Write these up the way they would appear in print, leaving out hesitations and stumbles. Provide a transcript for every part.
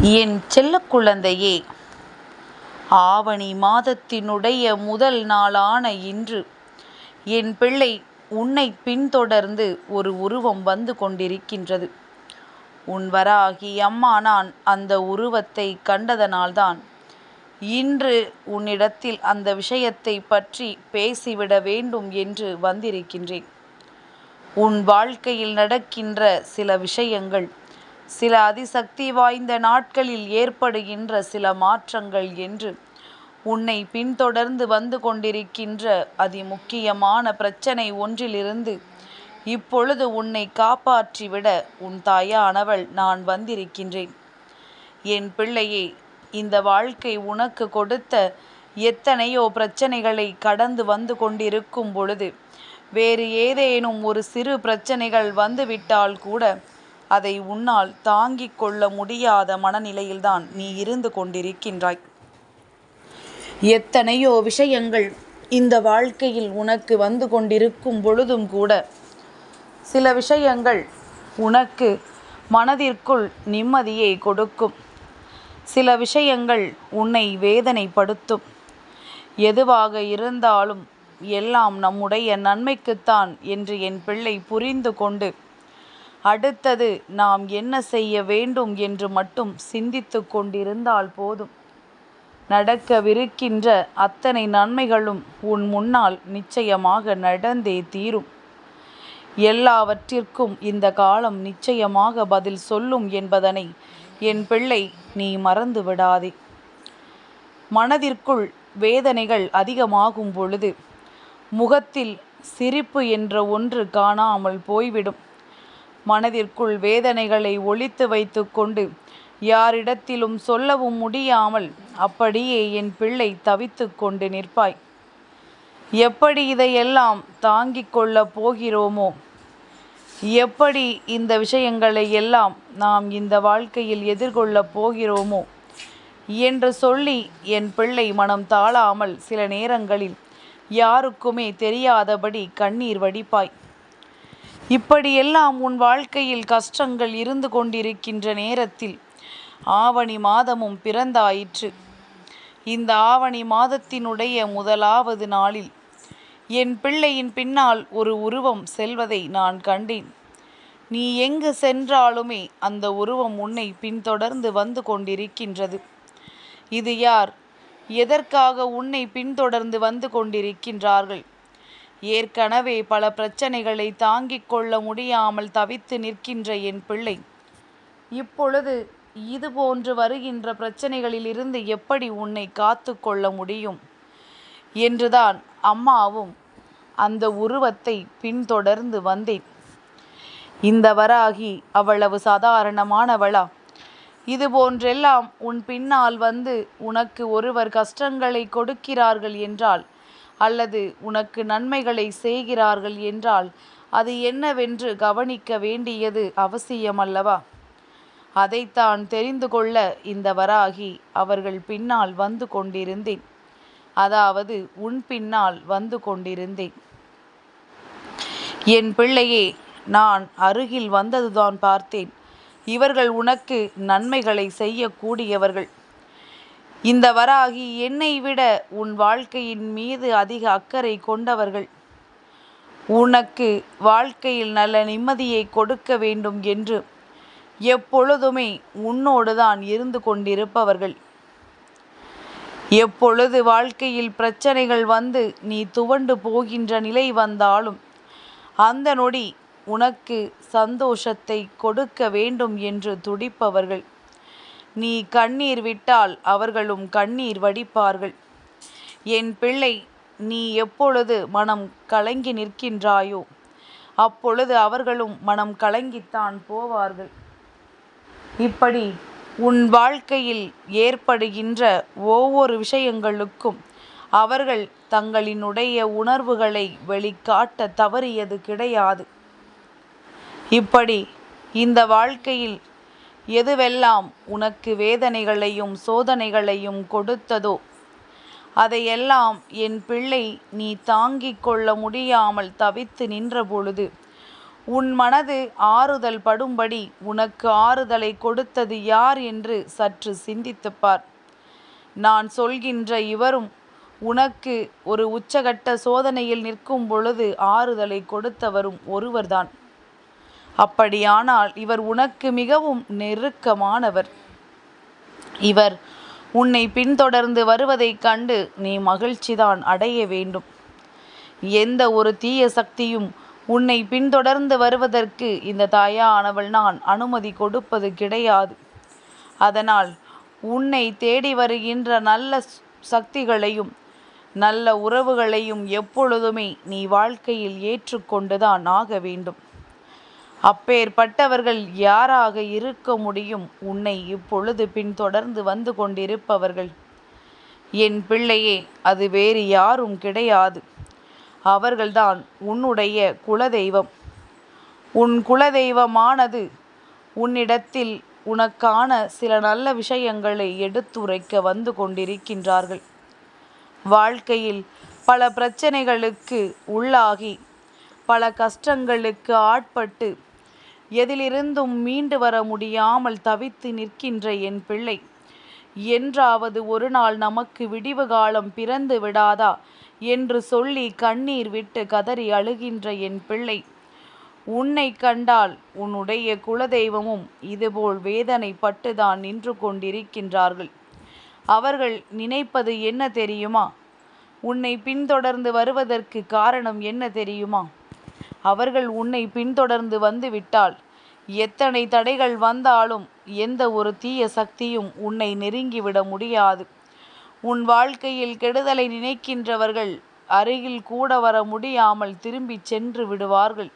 என் செல்லக் குழந்தையே, ஆவணி மாதத்தினுடைய முதல் நாளான இன்று என் பிள்ளை உன்னை பின்தொடர்ந்து ஒரு உருவம் வந்து கொண்டிருக்கின்றது. உன் வராகி அம்மா நான் அந்த உருவத்தை கண்டதனால்தான் இன்று உன்னிடத்தில் அந்த விஷயத்தை பற்றி பேசிவிட வேண்டும் என்று வந்திருக்கின்றேன். உன் வாழ்க்கையில் நடக்கின்ற சில விஷயங்கள், சில அதிசக்தி வாய்ந்த நாட்களில் ஏற்படுகின்ற சில மாற்றங்கள் என்று உன்னை பின்தொடர்ந்து வந்து கொண்டிருக்கின்ற அதிமுக்கியமான பிரச்சனை ஒன்றிலிருந்து இப்பொழுது உன்னை காப்பாற்றிவிட உன் தாயானவள் நான் வந்திருக்கின்றேன். என் பிள்ளையே, இந்த வாழ்க்கை உனக்கு கொடுத்த எத்தனையோ பிரச்சனைகளை கடந்து வந்து கொண்டிருக்கும் பொழுது வேறு ஏதேனும் ஒரு சிறு பிரச்சனைகள் வந்துவிட்டால் கூட அதை உன்னால் தாங்கிக் கொள்ள முடியாத மனநிலையில்தான் நீ இருந்து கொண்டிருக்கின்றாய். எத்தனையோ விஷயங்கள் இந்த வாழ்க்கையில் உனக்கு வந்து கொண்டிருக்கும் பொழுதும் கூட சில விஷயங்கள் உனக்கு மனதிற்குள் நிம்மதியை கொடுக்கும், சில விஷயங்கள் உன்னை வேதனைப்படுத்தும். எதுவாக இருந்தாலும் எல்லாம் நம்முடைய நன்மைக்குத்தான் என்று என் பிள்ளை புரிந்து கொண்டு அடுத்தது நாம் என்ன செய்ய வேண்டும் என்று மட்டும் சிந்தித்து கொண்டிருந்தால் போதும். நடக்கவிருக்கின்ற அத்தனை நன்மைகளும் உன் முன்னால் நிச்சயமாக நடந்தே தீரும். எல்லாவற்றிற்கும் இந்த காலம் நிச்சயமாக பதில் சொல்லும் என்பதனை என் பிள்ளை நீ மறந்து விடாதே. மனதிற்குள் வேதனைகள் அதிகமாகும் பொழுது முகத்தில் சிரிப்பு என்ற ஒன்று காணாமல் போய்விடும். மனதிற்குள் வேதனைகளை ஒளித்து வைத்து கொண்டு யாரிடத்திலும் சொல்லவும் முடியாமல் அப்படியே என் பிள்ளை தவித்து கொண்டு நிற்பாய். எப்படி இதையெல்லாம் தாங்கிக் கொள்ளப் போகிறோமோ, எப்படி இந்த விஷயங்களை எல்லாம் நாம் இந்த வாழ்க்கையில் எதிர்கொள்ளப் போகிறோமோ என்று சொல்லி என் பிள்ளை மனம் தாழாமல் சில நேரங்களில் யாருக்குமே தெரியாதபடி கண்ணீர் வடிப்பாய். இப்படியெல்லாம் உன் வாழ்க்கையில் கஷ்டங்கள் இருந்து கொண்டிருக்கின்ற நேரத்தில் ஆவணி மாதமும் பிறந்தாயிற்று. இந்த ஆவணி மாதத்தினுடைய முதலாவது நாளில் என் பிள்ளையின் பின்னால் ஒரு உருவம் செல்வதை நான் கண்டேன். நீ எங்கு சென்றாலுமே அந்த உருவம் உன்னை பின்தொடர்ந்து வந்து கொண்டிருக்கின்றது. இது யார்? எதற்காக உன்னை பின்தொடர்ந்து வந்து கொண்டிருக்கின்றார்கள்? ஏற்கனவே பல பிரச்சனைகளை தாங்கிக் கொள்ள முடியாமல் தவித்து நிற்கின்ற என் பிள்ளை இப்பொழுது இதுபோன்று வருகின்ற பிரச்சனைகளிலிருந்து எப்படி உன்னை காத்து கொள்ள முடியும் என்றுதான் அம்மாவும் அந்த உருவத்தை பின்தொடர்ந்து வந்தேன். இந்த வராகி அவ்வளவு சாதாரணமானவளா? இதுபோன்றெல்லாம் உன் பின்னால் வந்து உனக்கு ஒருவர் கஷ்டங்களை கொடுக்கிறார்கள் என்றால், அல்லது உனக்கு நன்மைகளை செய்கிறார்கள் என்றால் அது என்னவென்று கவனிக்க வேண்டியது அவசியமல்லவா? அதைத்தான் தெரிந்து கொள்ள இந்த வராகி அவர்கள் பின்னால் வந்து கொண்டிருந்தேன். அதாவது உன் பின்னால் வந்து கொண்டிருந்தேன். என் பிள்ளையே, நான் அருகில் வந்ததுதான் பார்த்தேன். இவர்கள் உனக்கு நன்மைகளை செய்யக்கூடியவர்கள். இந்த வராகி என்னை விட உன் வாழ்க்கையின் மீது அதிக அக்கறை கொண்டவர்கள். உனக்கு வாழ்க்கையில் நல்ல நிம்மதியை கொடுக்க வேண்டும் என்று எப்பொழுதுமே உன்னோடு தான் இருந்து கொண்டிருப்பவர்கள். எப்பொழுது வாழ்க்கையில் பிரச்சனைகள் வந்து நீ துவண்டு போகின்ற நிலை வந்தாலும் அந்த நொடி உனக்கு சந்தோஷத்தை கொடுக்க வேண்டும் என்று துடிப்பவர்கள். நீ கண்ணீர் விட்டால் அவர்களும் கண்ணீர் வடிப்பார்கள். என் பிள்ளை, நீ எப்பொழுது மனம் கலங்கி நிற்கின்றாயோ அப்பொழுது அவர்களும் மனம் கலங்கித்தான் போவார்கள். இப்படி உன் வாழ்க்கையில் ஏற்படுகின்ற ஒவ்வொரு விஷயங்களுக்கும் அவர்கள் தங்களினுடைய உணர்வுகளை வெளிக்காட்ட தவறியது கிடையாது. இப்படி இந்த வாழ்க்கையில் எதுவெல்லாம் உனக்கு வேதனைகளையும் சோதனைகளையும் கொடுத்ததோ அதையெல்லாம் என் பிள்ளை நீ தாங்கிக் கொள்ள முடியாமல் தவித்து நின்ற பொழுது உன் மனது ஆறுதல் படும்படி உனக்கு ஆறுதலை கொடுத்தது யார் என்று சற்று சிந்தித்துப்பார். நான் சொல்கின்ற இவரும் உனக்கு ஒரு உச்சகட்ட சோதனையில் நிற்கும் பொழுது ஆறுதலை கொடுத்தவரும் ஒருவர்தான். அப்படியானால் இவர் உனக்கு மிகவும் நெருக்கமானவர். இவர் உன்னை பின்தொடர்ந்து வருவதைக் கண்டு நீ மகிழ்ச்சிதான் அடைய வேண்டும். எந்த ஒரு தீய சக்தியும் உன்னை பின்தொடர்ந்து வருவதற்கு இந்த தாயானவள் நான் அனுமதி கொடுப்பது கிடையாது. அதனால் உன்னை தேடி வருகின்ற நல்ல சக்திகளையும் நல்ல உறவுகளையும் எப்பொழுதுமே நீ வாழ்க்கையில் ஏற்றுக்கொண்டுதான் ஆக வேண்டும். அப்பேற்பட்டவர்கள் யாராக இருக்க முடியும்? உன்னை இப்பொழுது பின்தொடர்ந்து வந்து கொண்டிருப்பவர்கள். என் பிள்ளையே, அது வேறு யாரும் கிடையாது. அவர்கள்தான் உன்னுடைய குலதெய்வம். உன் குலதெய்வமானது உன்னிடத்தில் உனக்கான சில நல்ல விஷயங்களை எடுத்துரைக்க வந்து கொண்டிருக்கின்றார்கள். வாழ்க்கையில் பல பிரச்சனைகளுக்கு உள்ளாகி பல கஷ்டங்களுக்கு ஆட்பட்டு எதிலிருந்தும் மீண்டு வர முடியாமல் தவித்து நிற்கின்ற என் பிள்ளை, என்றாவது ஒரு நாள் நமக்கு விடிவு காலம் பிறந்து விடாதா என்று சொல்லி கண்ணீர் விட்டு கதறி அழுகின்ற என் பிள்ளை, உன்னை கண்டால் உன்னுடைய குலதெய்வமும் இதுபோல் வேதனைப்பட்டுதான் நின்று கொண்டிருக்கின்றார்கள். அவர்கள் நினைப்பது என்ன தெரியுமா? உன்னை பின்தொடர்ந்து வருவதற்கு காரணம் என்ன தெரியுமா? அவர்கள் உன்னை பின்தொடர்ந்து வந்துவிட்டால் எத்தனை தடைகள் வந்தாலும் எந்த ஒரு தீய சக்தியும் உன்னை நெருங்கிவிட முடியாது. உன் வாழ்க்கையில் கெடுதலை நினைக்கின்றவர்கள் அருகில் கூட வர முடியாமல் திரும்பி சென்று விடுவார்கள்.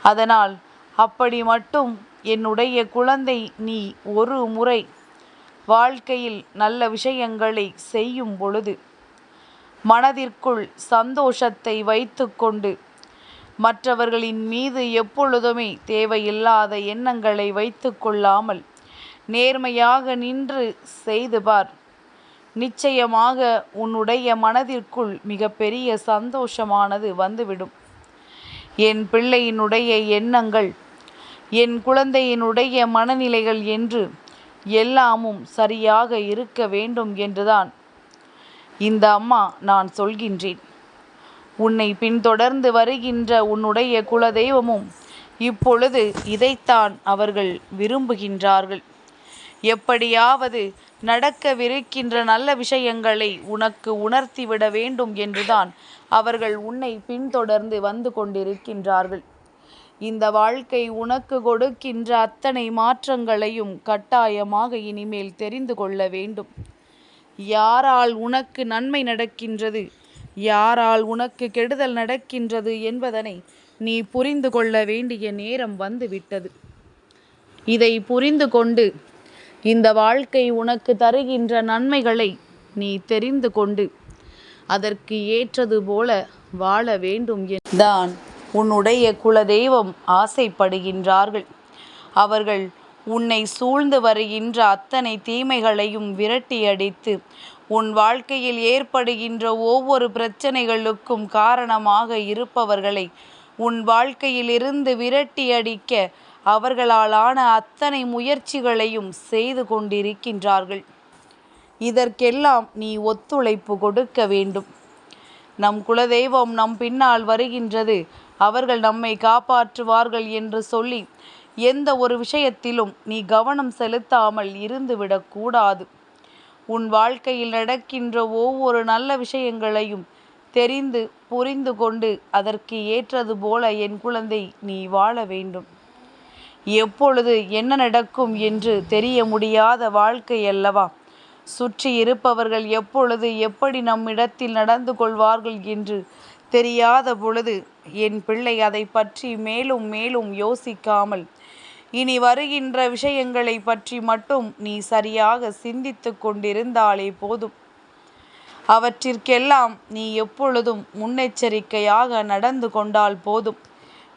அதனால் அப்படி மட்டும் என்னுடைய குழந்தை, நீ ஒரு முறை வாழ்க்கையில் நல்ல விஷயங்களை செய்யும் பொழுது மனதிற்குள் சந்தோஷத்தை வைத்துக்கொண்டு மற்றவர்களின் மீது எப்பொழுதுமே தேவையில்லாத எண்ணங்களை வைத்து கொள்ளாமல் நேர்மையாக நின்று செய்து பார். நிச்சயமாக உன்னுடைய மனதிற்குள் மிகப்பெரிய சந்தோஷமானது வந்துவிடும். என் பிள்ளையினுடைய எண்ணங்கள், என் குழந்தையினுடைய மனநிலைகள் என்று எல்லாமும் சரியாக இருக்க வேண்டும் என்றுதான் இந்த அம்மா நான் சொல்கின்றேன். உன்னை பின்தொடர்ந்து வருகின்ற உன்னுடைய குலதெய்வமும் இப்பொழுது இதைத்தான் அவர்கள் விரும்புகின்றார்கள். எப்படியாவது நடக்கவிருக்கின்ற நல்ல விஷயங்களை உனக்கு உணர்த்திவிட வேண்டும் என்றுதான் அவர்கள் உன்னை பின்தொடர்ந்து வந்து கொண்டிருக்கின்றார்கள். இந்த வாழ்க்கை உனக்கு கொடுக்கின்ற அத்தனை மாற்றங்களையும் கட்டாயமாக இனிமேல் தெரிந்து கொள்ள வேண்டும். யாரால் உனக்கு நன்மை நடக்கின்றது, யாரால் உனக்கு கெடுதல் நடக்கின்றது என்பதனை நீ புரிந்து கொள்ள வேண்டிய நேரம் வந்துவிட்டது. இதை புரிந்து கொண்டு இந்த வாழ்க்கை உனக்கு தருகின்ற நன்மைகளை நீ தெரிந்து கொண்டு அதற்கு ஏற்றது போல வாழ வேண்டும் என்றுதான் உன்னுடைய குலதெய்வம் ஆசைப்படுகின்றார்கள். அவர்கள் உன்னை சூழ்ந்து வருகின்ற அத்தனை தீமைகளையும் விரட்டியடித்து உன் வாழ்க்கையில் ஏற்படுகின்ற ஒவ்வொரு பிரச்சனைகளுக்கும் காரணமாக இருப்பவர்களை உன் வாழ்க்கையிலிருந்து விரட்டியடிக்க அவர்களாலான அத்தனை முயற்சிகளையும் செய்து கொண்டிருக்கின்றார்கள். இதற்கெல்லாம் நீ ஒத்துழைப்பு கொடுக்க வேண்டும். நம் குலதெய்வம் நம் பின்னால் வருகின்றது, அவர்கள் நம்மை காப்பாற்றுவார்கள் என்று சொல்லி எந்த ஒரு விஷயத்திலும் நீ கவனம் செலுத்தாமல் இருந்துவிடக்கூடாது. உன் வாழ்க்கையில் நடக்கின்ற ஒவ்வொரு நல்ல விஷயங்களையும் தெரிந்து புரிந்து கொண்டு அதற்கு ஏற்றது போல என் குழந்தை நீ வாழ வேண்டும். எப்பொழுது என்ன நடக்கும் என்று தெரிய முடியாத வாழ்க்கை அல்லவா? சுற்றி இருப்பவர்கள் எப்பொழுது எப்படி நம்மிடத்தில் நடந்து கொள்வார்கள் என்று தெரியாத பொழுது என் பிள்ளை அதை பற்றி மேலும் மேலும் யோசிக்காமல் இனி வருகின்ற விஷயங்களை பற்றி மட்டும் நீ சரியாக சிந்தித்து கொண்டிருந்தாலே போதும். அவற்றிற்கெல்லாம் நீ எப்பொழுதும் முன்னெச்சரிக்கையாக நடந்து கொண்டால் போதும்.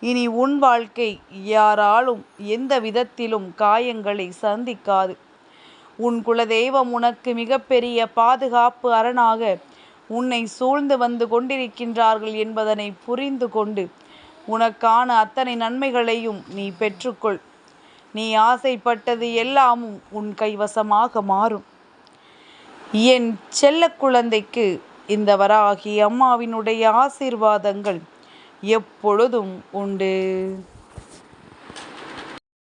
இனி உன் வாழ்க்கை யாராலும் எந்த விதத்திலும் காயங்களை சந்திக்காது. உன் குலதெய்வம் உனக்கு மிகப்பெரிய பாதுகாப்பு அரணாக உன்னை சூழ்ந்து வந்து கொண்டிருக்கின்றார்கள் என்பதனை புரிந்து கொண்டு உனக்கான அத்தனை நன்மைகளையும் நீ பெற்றுக்கொள். நீ ஆசைப்பட்டது எல்லாமும் உன் கைவசமாக மாறும். என் செல்ல குழந்தைக்கு இந்த வராகி அம்மாவினுடைய ஆசீர்வாதங்கள் எப்பொழுதும் உண்டு.